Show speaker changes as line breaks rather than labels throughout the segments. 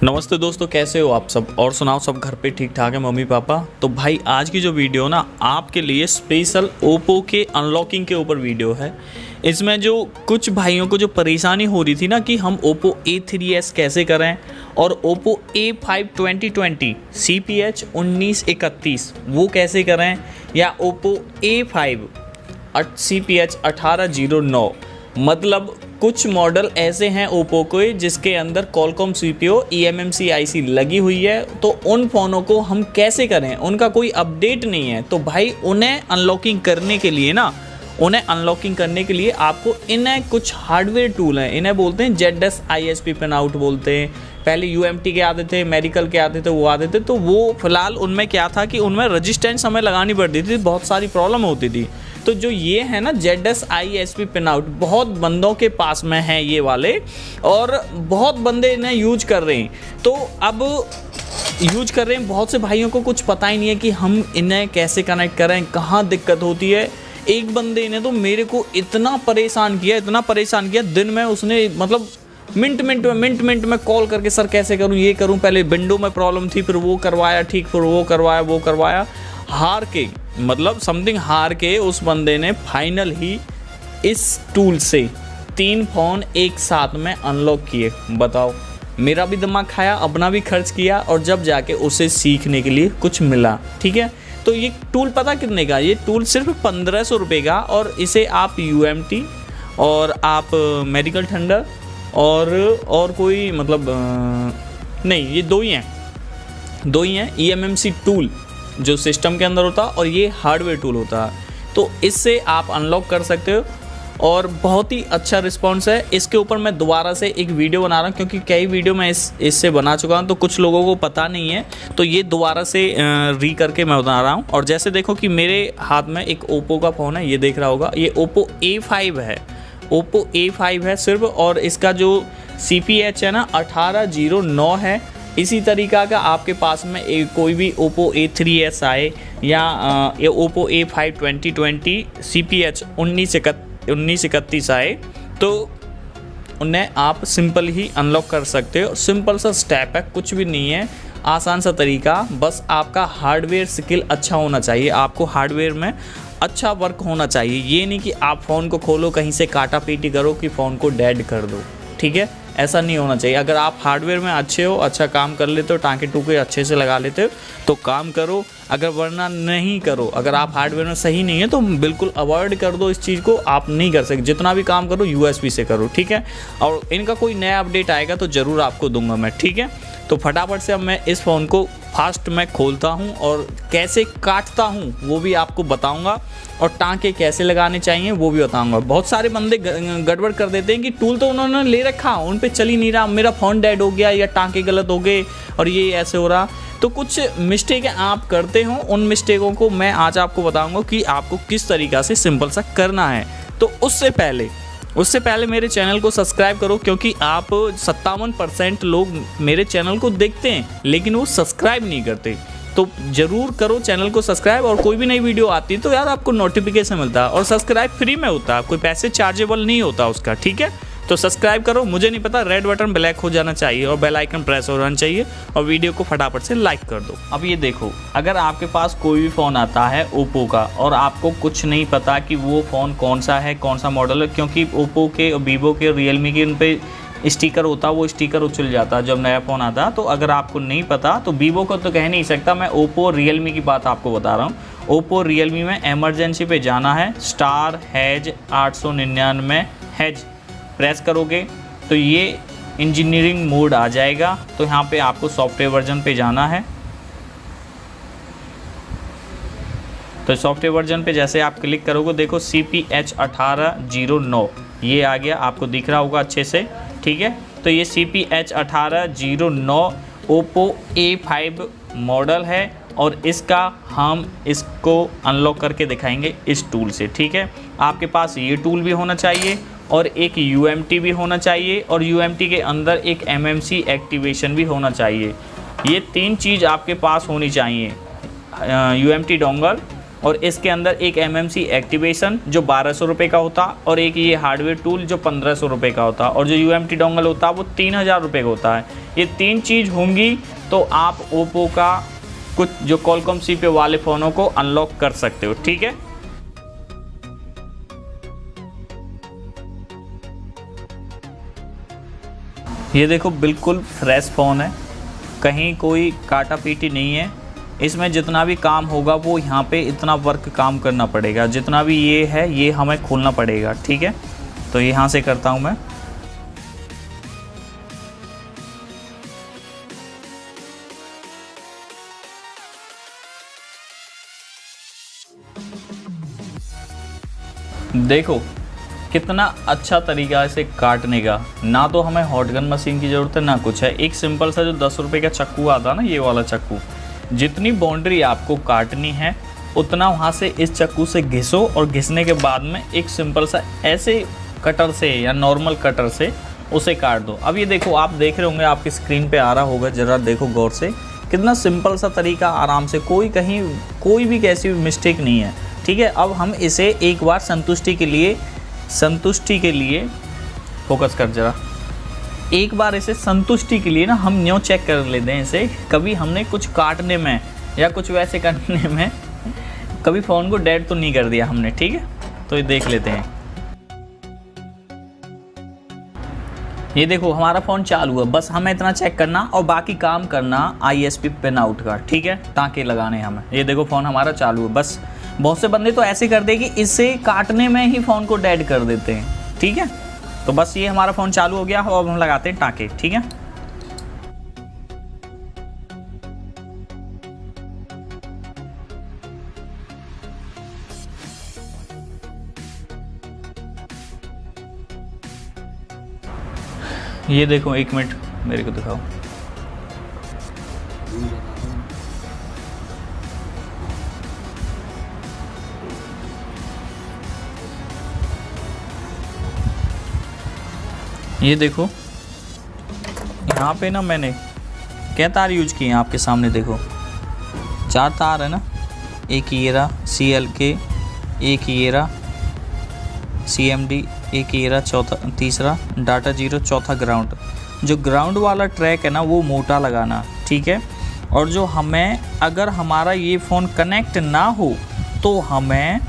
नमस्ते दोस्तों, कैसे हो आप सब? और सुनाओ, सब घर पे ठीक ठाक है, मम्मी पापा? तो भाई आज की जो वीडियो ना आपके लिए स्पेशल ओप्पो के अनलॉकिंग के ऊपर वीडियो है। इसमें जो कुछ भाइयों को जो परेशानी हो रही थी ना कि हम ओप्पो A3s कैसे करें और ओप्पो A5 2020 CPH 1931 वो कैसे करें, या ओप्पो A5 CPH 1809, मतलब कुछ मॉडल ऐसे हैं ओप्पो के जिसके अंदर कॉलकॉम CPU eMMC IC लगी हुई है, तो उन फ़ोनों को हम कैसे करें? उनका कोई अपडेट नहीं है। तो भाई उन्हें अनलॉकिंग करने के लिए आपको इन्हें कुछ हार्डवेयर टूल हैं, इन्हें बोलते हैं ZS ISP पिन आउट बोलते हैं। पहले UMT के आते थे, मेडिकल के आते थे, वो आते थे। तो वो फिलहाल उनमें क्या था कि उनमें रजिस्टेंस हमें लगानी पड़ती थी, बहुत सारी प्रॉब्लम होती थी। तो जो ये है ना ZS ISP पिन आउट, बहुत बंदों के पास में है ये वाले, और बहुत बंदे इन्हें यूज कर रहे हैं। तो अब यूज कर रहे हैं, बहुत से भाइयों को कुछ पता ही नहीं है कि हम इन्हें कैसे कनेक्ट करें, कहाँ दिक्कत होती है। एक बंदे ने तो मेरे को इतना परेशान किया दिन में, उसने मतलब मिनट में कॉल करके, सर कैसे करूं, ये करूं, पहले विंडो में प्रॉब्लम थी, फिर वो करवाया ठीक, फिर वो करवाया हार के उस बंदे ने फाइनल ही इस टूल से 3 फ़ोन एक साथ में अनलॉक किए। बताओ, मेरा भी दिमाग खाया, अपना भी खर्च किया, और जब जाके उसे सीखने के लिए कुछ मिला। ठीक है, तो ये टूल पता कितने का? ये टूल सिर्फ 1500 रुपये का, और इसे आप UMT और आप मेडिकल थंडर और कोई मतलब नहीं, ये दो ही हैं eMMC टूल जो सिस्टम के अंदर होता है, और ये हार्डवेयर टूल होता है। तो इससे आप अनलॉक कर सकते हो, और बहुत ही अच्छा रिस्पॉन्स है। इसके ऊपर मैं दोबारा से एक वीडियो बना रहा हूँ, क्योंकि कई वीडियो मैं इससे बना चुका हूँ, तो कुछ लोगों को पता नहीं है, तो ये दोबारा से री करके मैं बना रहा हूँ। और जैसे देखो कि मेरे हाथ में एक ओप्पो का फ़ोन है, ये देख रहा होगा, ये ओप्पो A5 है सिर्फ, और इसका जो CPH है ना 1809 है। इसी तरीका का आपके पास में कोई भी ओप्पो A3s आए, या ओप्पो A5 2020 CPH 1931 आए, तो उन्हें आप सिंपल ही अनलॉक कर सकते हो। सिंपल सा स्टेप है, कुछ भी नहीं है, आसान सा तरीका। बस आपका हार्डवेयर स्किल अच्छा होना चाहिए, आपको हार्डवेयर में अच्छा वर्क होना चाहिए। ये नहीं कि आप फ़ोन को खोलो, कहीं से काटा पीटी करो कि फ़ोन को डेड कर दो। ठीक है, ऐसा नहीं होना चाहिए। अगर आप हार्डवेयर में अच्छे हो, अच्छा काम कर लेते हो, टाँके टूके अच्छे से लगा लेते हो, तो काम करो, अगर वरना नहीं करो। अगर आप हार्डवेयर में सही नहीं है तो बिल्कुल अवॉइड कर दो इस चीज़ को, आप नहीं कर सकते। जितना भी काम करो USB से करो, ठीक है। और इनका कोई नया अपडेट आएगा तो ज़रूर आपको दूंगा मैं, ठीक है। तो फटाफट से अब मैं इस फ़ोन को फास्ट में खोलता हूँ, और कैसे काटता हूँ वो भी आपको बताऊँगा, और टाँके कैसे लगाने चाहिए वो भी बताऊँगा। बहुत सारे बंदे गड़बड़ कर देते हैं कि टूल तो उन्होंने ले रखा, उन पे चल ही नहीं रहा, मेरा फ़ोन डेड हो गया, या टाँके गलत हो गए, और ये ऐसे हो रहा। तो कुछ मिस्टेक आप करते हो, उन मिस्टेकों को मैं आज आपको बताऊँगा कि आपको किस तरीक़ा से सिंपल सा करना है। तो उससे पहले मेरे चैनल को सब्सक्राइब करो, क्योंकि आप 57% लोग मेरे चैनल को देखते हैं लेकिन वो सब्सक्राइब नहीं करते। तो ज़रूर करो चैनल को सब्सक्राइब, और कोई भी नई वीडियो आती है तो यार आपको नोटिफिकेशन मिलता है, और सब्सक्राइब फ्री में होता है, कोई पैसे चार्जेबल नहीं होता उसका। ठीक है, तो सब्सक्राइब करो। मुझे नहीं पता, रेड बटन ब्लैक हो जाना चाहिए और बेल आइकन प्रेस हो जाना चाहिए, और वीडियो को फटाफट से लाइक कर दो। अब ये देखो, अगर आपके पास कोई भी फ़ोन आता है ओप्पो का, और आपको कुछ नहीं पता कि वो फ़ोन कौन सा है, कौन सा मॉडल है, क्योंकि ओप्पो के, वीवो के, रियलमी के उन पे स्टिकर होता है, वो स्टिकर उछल जाता है जब नया फ़ोन आता है। तो अगर आपको नहीं पता, तो वीवो को तो कह नहीं सकता, मैं ओप्पो रियलमी की बात आपको बता रहा हूँ। ओप्पो रियलमी में एमरजेंसी पे जाना है, *899# प्रेस करोगे तो ये इंजीनियरिंग मोड आ जाएगा। तो यहाँ पे आपको सॉफ्टवेयर वर्जन पे जाना है। तो सॉफ्टवेयर वर्जन पे जैसे आप क्लिक करोगे, देखो CPH 1809 ये आ गया, आपको दिख रहा होगा अच्छे से। ठीक है, तो ये CPH 1809 ओप्पो A5 मॉडल है, और हम इसको अनलॉक करके दिखाएंगे इस टूल से। ठीक है, आपके पास ये टूल भी होना चाहिए, और एक UMT भी होना चाहिए, और UMT के अंदर एक MMC एक्टिवेशन भी होना चाहिए। ये 3 चीज़ आपके पास होनी चाहिए, UMT डोंगल और इसके अंदर एक MMC एक्टिवेशन जो 1200 रुपये का होता, और एक ये हार्डवेयर टूल जो 1500 रुपये का होता, और जो UMT डोंगल होता वो 3000 रुपये का होता है। ये 3 चीज़ होंगी तो आप ओप्पो का कुछ जो Qualcomm CPU वाले फ़ोनों को अनलॉक कर सकते हो, ठीक है। ये देखो बिल्कुल फ्रेश फ़ोन है, कहीं कोई काटा पीटी नहीं है। इसमें जितना भी काम होगा वो यहाँ पे इतना वर्क काम करना पड़ेगा, जितना भी ये है ये हमें खोलना पड़ेगा, ठीक है। तो यहाँ से करता हूँ मैं। देखो कितना अच्छा तरीका से काटने का, ना तो हमें हॉट गन मशीन की ज़रूरत है ना कुछ है। एक सिंपल सा जो 10 रुपये का चक्कू आता है ना, ये वाला चक्कू, जितनी बाउंड्री आपको काटनी है उतना वहाँ से इस चक्कू से घिसो, और घिसने के बाद में एक सिंपल सा ऐसे कटर से या नॉर्मल कटर से उसे काट दो। अब ये देखो, आप देख रहे होंगे, आपकी स्क्रीन पे आ रहा होगा, ज़रा देखो गौर से, कितना सिंपल सा तरीका, आराम से, कोई भी कैसी मिस्टेक नहीं है, ठीक है। अब हम इसे एक बार संतुष्टि के लिए फोकस कर जरा, एक बार इसे संतुष्टि के लिए ना हम न्यू चेक कर लेते हैं इसे। कभी हमने कुछ काटने में या कुछ वैसे करने में कभी फ़ोन को डेड तो नहीं कर दिया हमने, ठीक है। तो ये देख लेते हैं। ये देखो हमारा फ़ोन चालू है, बस हमें इतना चेक करना और बाकी काम करना ISP पिन आउट का, ठीक है, टाँके लगाने हमें। ये देखो फ़ोन हमारा चालू है। बस बहुत से बंदे तो ऐसे कर दे कि इससे काटने में ही फ़ोन को डेड कर देते हैं, ठीक है। तो बस ये हमारा फ़ोन चालू हो गया, अब हम लगाते हैं टाँके, ठीक है। ये देखो, 1 मिनट मेरे को दिखाओ। ये देखो यहाँ पे ना मैंने क्या तार यूज किए हैं आपके सामने, देखो 4 तार है ना, एक ये रहा CLK, एक ये रहा CMD, एक ये रहा तीसरा डाटा 0, चौथा ग्राउंड। जो ग्राउंड वाला ट्रैक है ना वो मोटा लगाना, ठीक है। और जो हमें, अगर हमारा ये फ़ोन कनेक्ट ना हो तो हमें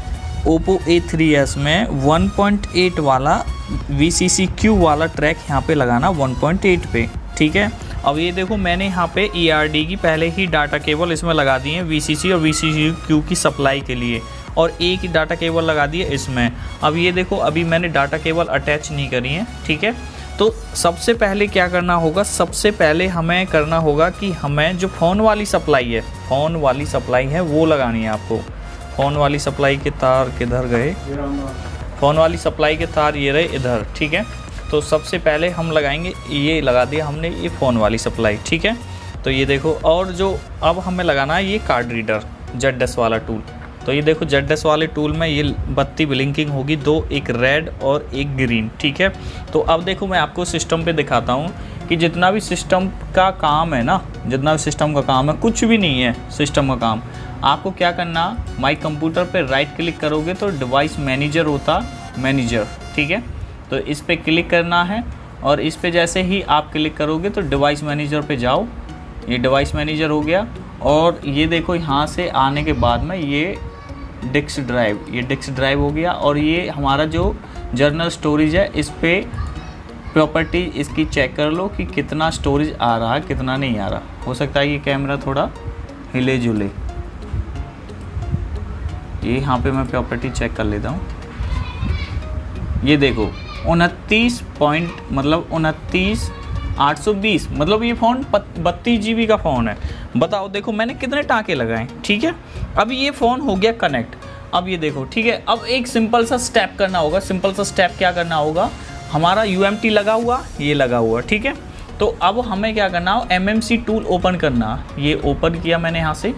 ओप्पो A3s में 1.8 वाला VCC-Q वाला ट्रैक यहाँ पे लगाना 1.8 पे, ठीक है। अब ये देखो मैंने यहाँ पे ERD की पहले ही डाटा केबल इसमें लगा दी है, VCC और VCC-Q की सप्लाई के लिए, और एक ही डाटा केबल लगा दी है इसमें। अब ये देखो, अभी मैंने डाटा केबल अटैच नहीं करी है, ठीक है। तो सबसे पहले क्या करना होगा, सबसे पहले हमें करना होगा कि हमें जो फ़ोन वाली सप्लाई है वो लगानी है आपको। फ़ोन वाली सप्लाई के तार किधर गए, फ़ोन वाली सप्लाई के तार ये रहे इधर, ठीक है। तो सबसे पहले हम लगाएंगे, ये लगा दिया हमने, ये फ़ोन वाली सप्लाई, ठीक है। तो ये देखो, और जो अब हमें लगाना है ये कार्ड रीडर ZS वाला टूल। तो ये देखो ZS वाले टूल में ये बत्ती ब्लिंकिंग होगी, 2, एक रेड और एक ग्रीन, ठीक है। तो अब देखो मैं आपको सिस्टम पे दिखाता हूँ कि जितना भी सिस्टम का काम है ना, कुछ भी नहीं है सिस्टम का काम। आपको क्या करना, माई कंप्यूटर पे राइट क्लिक करोगे तो डिवाइस मैनेजर होता, ठीक है। तो इस पर क्लिक करना है, और इस पे जैसे ही आप क्लिक करोगे तो डिवाइस मैनेजर पे जाओ, ये डिवाइस मैनेजर हो गया। और ये देखो यहाँ से आने के बाद में ये डिस्क ड्राइव हो गया, और ये हमारा जो जर्नल स्टोरेज है इस पे प्रॉपर्टी इसकी चेक कर लो कि कितना स्टोरेज आ रहा है, कितना नहीं आ रहा। हो सकता है ये कैमरा थोड़ा हिले जुले, ये यहाँ पे मैं प्रॉपर्टी चेक कर लेता हूँ। ये देखो 29.820, मतलब ये फ़ोन 32 GB का फ़ोन है। बताओ, देखो मैंने कितने टाँके लगाए, ठीक है। अब ये फ़ोन हो गया कनेक्ट। अब ये देखो, ठीक है। अब एक सिंपल सा स्टेप करना होगा। क्या करना होगा, हमारा UMT लगा हुआ, ये लगा हुआ, ठीक है। तो अब हमें क्या करना हो, MMC टूल ओपन करना। ये ओपन किया मैंने यहाँ से,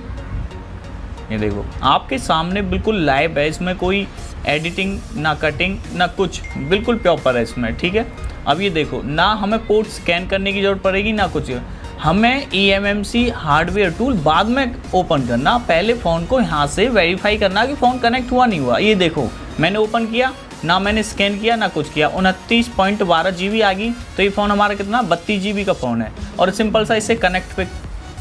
ये देखो आपके सामने बिल्कुल लाइव है, इसमें कोई एडिटिंग ना कटिंग ना कुछ, बिल्कुल प्रॉपर है इसमें, ठीक है। अब ये देखो, ना हमें पोर्ट स्कैन करने की ज़रूरत पड़ेगी ना कुछ। हमें eMMC हार्डवेयर टूल बाद में ओपन करना, पहले फ़ोन को यहाँ से वेरीफाई करना कि फ़ोन कनेक्ट हुआ नहीं हुआ। ये देखो मैंने ओपन किया ना, मैंने स्कैन किया ना कुछ किया, 29.12 GB आ गई। तो ये फ़ोन हमारा कितना 32 GB का फ़ोन है और सिंपल सा इसे कनेक्ट पे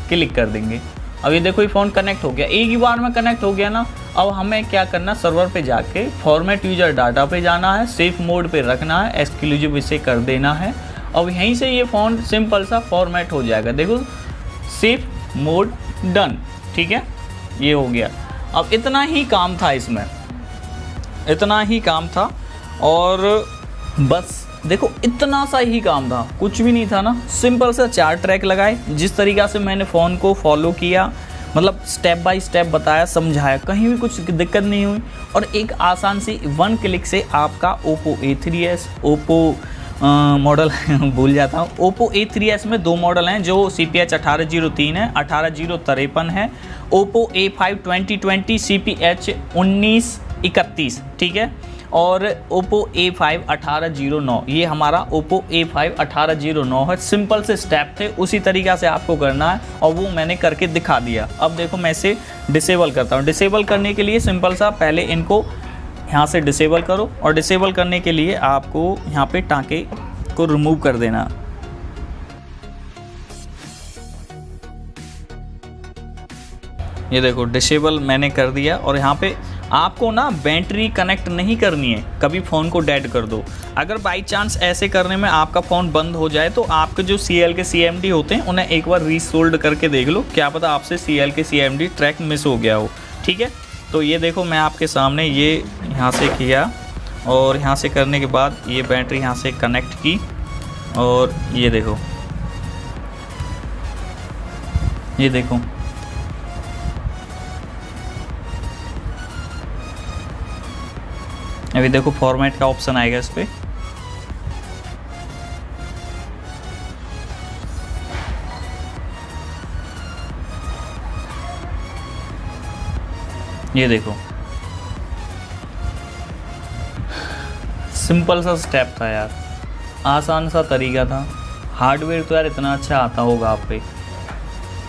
क्लिक कर देंगे। अब ये देखो ये फ़ोन कनेक्ट हो गया, एक ही बार में कनेक्ट हो गया ना। अब हमें क्या करना, सर्वर पे जाके फॉर्मेट यूज़र डाटा पे जाना है, सेफ मोड पे रखना है, एक्सक्लूसिव इसे कर देना है। अब यहीं से ये फ़ोन सिंपल सा फॉर्मेट हो जाएगा। देखो सेफ मोड डन, ठीक है, ये हो गया। अब इतना ही काम था इसमें, इतना ही काम था और बस देखो इतना सा ही काम था, कुछ भी नहीं था ना। सिंपल सा 4 ट्रैक लगाए, जिस तरीक़ा से मैंने फ़ोन को फॉलो किया, मतलब स्टेप बाय स्टेप बताया, समझाया, कहीं भी कुछ दिक्कत नहीं हुई। और एक आसान सी 1 क्लिक से आपका Oppo A3s, Oppo मॉडल भूल जाता हूँ, Oppo A3s में 2 मॉडल हैं जो CPH 1803 है, 1803 है। Oppo A5 2020 CPH 1931, ठीक है। और Oppo A5 1809, ये हमारा Oppo A5 1809 है। सिंपल से स्टेप थे, उसी तरीक़ा से आपको करना है और वो मैंने करके दिखा दिया। अब देखो मैं इसे डिसेबल करता हूँ। डिसेबल करने के लिए सिंपल सा पहले इनको यहाँ से डिसेबल करो और डिसेबल करने के लिए आपको यहाँ पे टाँके को रिमूव कर देना। ये देखो डिसेबल मैंने कर दिया और यहाँ पे आपको ना बैटरी कनेक्ट नहीं करनी है, कभी फ़ोन को डेड कर दो। अगर बाई चांस ऐसे करने में आपका फ़ोन बंद हो जाए तो आपके जो CL के CMD होते हैं उन्हें एक बार रीसोल्ड करके देख लो, क्या पता आपसे CL के CMD ट्रैक मिस हो गया हो, ठीक है। तो ये देखो मैं आपके सामने ये यहाँ से किया और यहाँ से करने के बाद ये बैटरी यहाँ से कनेक्ट की और ये देखो, ये देखो अभी देखो फॉर्मेट का ऑप्शन आएगा इस पर। ये देखो सिंपल सा स्टेप था यार, आसान सा तरीका था। हार्डवेयर तो यार इतना अच्छा आता होगा आप पे,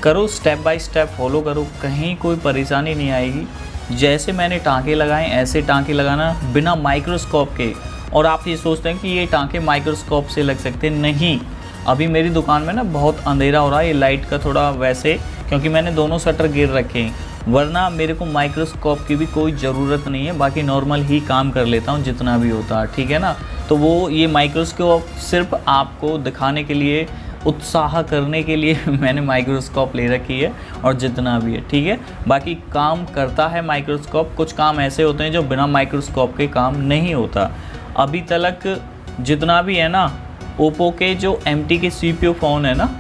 करो स्टेप बाय स्टेप फॉलो करो, कहीं कोई परेशानी नहीं आएगी। जैसे मैंने टाँके लगाए ऐसे टाँके लगाना बिना माइक्रोस्कोप के। और आप ये सोचते हैं कि ये टाँके माइक्रोस्कोप से लग सकते हैं, नहीं। अभी मेरी दुकान में ना बहुत अंधेरा हो रहा है, ये लाइट का थोड़ा वैसे, क्योंकि मैंने दोनों शटर गिर रखे हैं, वरना मेरे को माइक्रोस्कोप की भी कोई ज़रूरत नहीं है। बाकी नॉर्मल ही काम कर लेता हूँ जितना भी होता है, ठीक है ना। तो वो ये माइक्रोस्कोप सिर्फ आपको दिखाने के लिए, उत्साह करने के लिए मैंने माइक्रोस्कोप ले रखी है और जितना भी है, ठीक है। बाकी काम करता है माइक्रोस्कोप, कुछ काम ऐसे होते हैं जो बिना माइक्रोस्कोप के काम नहीं होता। अभी तक जितना भी है ना ओप्पो के जो MT के CPU फ़ोन है ना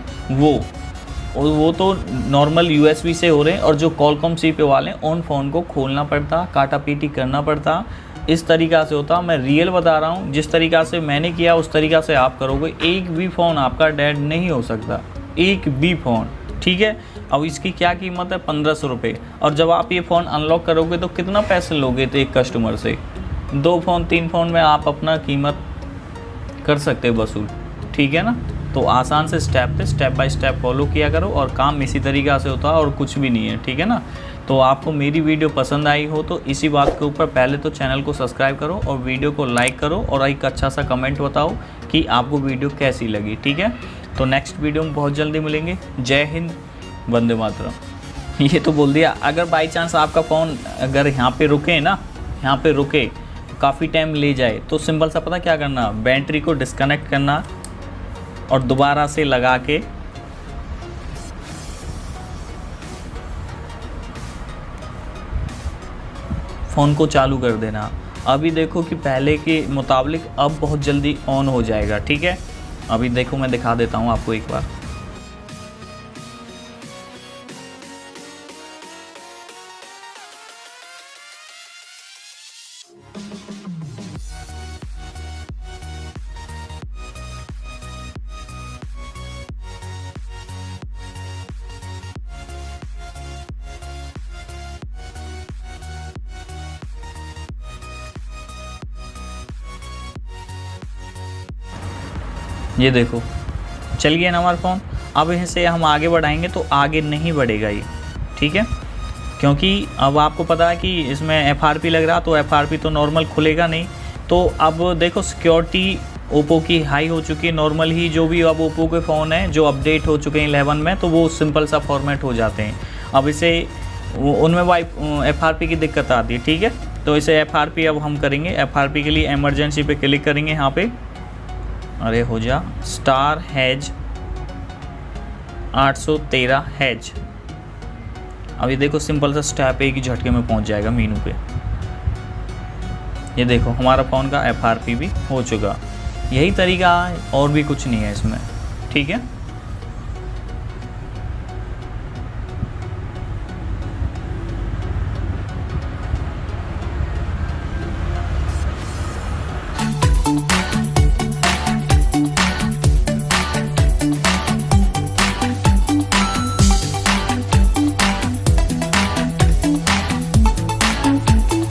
वो तो नॉर्मल USB से हो रहे हैं, और जो कॉलकॉम CPU वाले हैं उन फ़ोन को खोलना पड़ता, काटा पीटी करना पड़ता, इस तरीक़ा से होता। मैं रियल बता रहा हूँ, जिस तरीक़ा से मैंने किया उस तरीक़ा से आप करोगे, एक भी फ़ोन आपका डेड नहीं हो सकता, एक भी फ़ोन, ठीक है। अब इसकी क्या कीमत है, 1500 रुपये। और जब आप ये फ़ोन अनलॉक करोगे तो कितना पैसे लोगे थे एक कस्टमर से? 2 फ़ोन 3 फ़ोन में आप अपना कीमत कर सकते हो वसूल, ठीक है ना। तो आसान से स्टेप बाय स्टेप फॉलो किया करो और काम इसी तरीक़ा से होता है और कुछ भी नहीं है, ठीक है ना। तो आपको मेरी वीडियो पसंद आई हो तो इसी बात के ऊपर पहले तो चैनल को सब्सक्राइब करो और वीडियो को लाइक करो और एक अच्छा सा कमेंट बताओ कि आपको वीडियो कैसी लगी, ठीक है। तो नेक्स्ट वीडियो में बहुत जल्दी मिलेंगे। जय हिंद, वंदे मातरम। ये तो बोल दिया। अगर बाई चांस आपका फ़ोन अगर यहाँ पे रुके ना, यहाँ पे रुके काफ़ी टाइम ले जाए तो सिंपल सा पता क्या करना, बैटरी को डिस्कनेक्ट करना और दोबारा से लगा के फ़ोन को चालू कर देना। अभी देखो कि पहले के मुताबिक अब बहुत जल्दी ऑन हो जाएगा, ठीक है। अभी देखो मैं दिखा देता हूँ आपको एक बार। ये देखो चल गया ना हमारा फ़ोन। अब इसे हम आगे बढ़ाएंगे तो आगे नहीं बढ़ेगा ये, ठीक है, क्योंकि अब आपको पता है कि इसमें FRP लग रहा, तो FRP तो नॉर्मल खुलेगा नहीं। तो अब देखो सिक्योरिटी ओप्पो की हाई हो चुकी है, नॉर्मल ही जो भी अब ओप्पो के फ़ोन हैं जो अपडेट हो चुके हैं 11 में, तो वो सिंपल सा फॉर्मेट हो जाते हैं। अब इसे उनमें FRP की दिक्कत आती है, ठीक है। तो इसे FRP अब हम करेंगे। FRP के लिए इमरजेंसी पे क्लिक करेंगे यहाँ पे, अरे हो जा *#813#। अब ये देखो सिंपल सा स्टेप एक ही झटके में पहुँच जाएगा मीनू पे। ये देखो हमारा फ़ोन का FRP भी हो चुका। यही तरीका है और भी कुछ नहीं है इसमें, ठीक है।